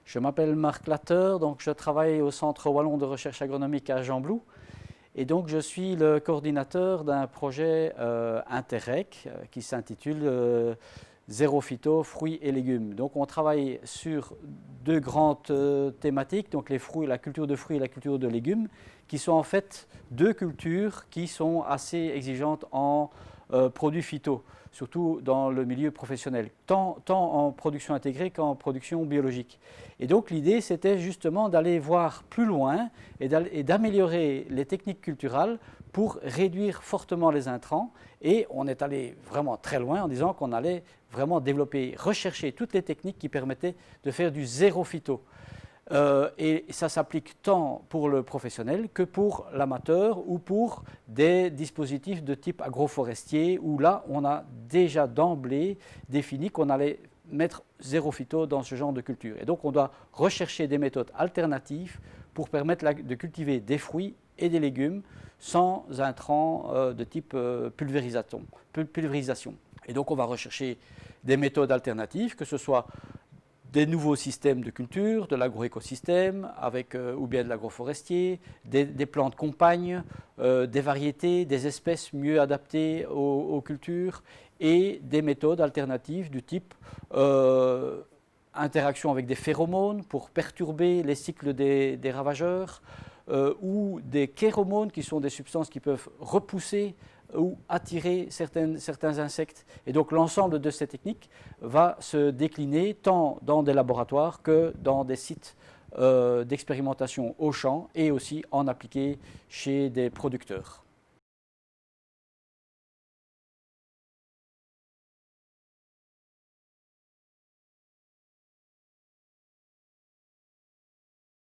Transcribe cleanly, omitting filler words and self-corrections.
Je m'appelle Marc Latteur, donc je travaille au Centre Wallon de recherche agronomique à Gembloux. Et donc je suis le coordinateur d'un projet Interreg qui s'intitule Zéro phyto, fruits et légumes. Donc on travaille sur deux grandes thématiques, donc les fruits, la culture de fruits et la culture de légumes, qui sont en fait deux cultures qui sont assez exigeantes en produits phyto, surtout dans le milieu professionnel, tant en production intégrée qu'en production biologique. Et donc l'idée, c'était justement d'aller voir plus loin et d'améliorer les techniques culturales pour réduire fortement les intrants. Et on est allé vraiment très loin en disant qu'on allait vraiment développer, rechercher toutes les techniques qui permettaient de faire du zéro phyto. Et ça s'applique tant pour le professionnel que pour l'amateur ou pour des dispositifs de type agroforestier où là on a déjà d'emblée défini qu'on allait mettre zéro phyto dans ce genre de culture. Et donc on doit rechercher des méthodes alternatives pour permettre de cultiver des fruits et des légumes sans intrants de type pulvérisation. Et donc on va rechercher des méthodes alternatives, que ce soit des nouveaux systèmes de culture, de l'agroécosystème, ou bien de l'agroforestier, des plantes compagnes, des variétés, des espèces mieux adaptées aux cultures et des méthodes alternatives du type interaction avec des phéromones pour perturber les cycles des ravageurs ou des chéromones qui sont des substances qui peuvent repousser ou attirer certains insectes. Et donc l'ensemble de ces techniques va se décliner tant dans des laboratoires que dans des sites d'expérimentation au champ et aussi en appliqué chez des producteurs.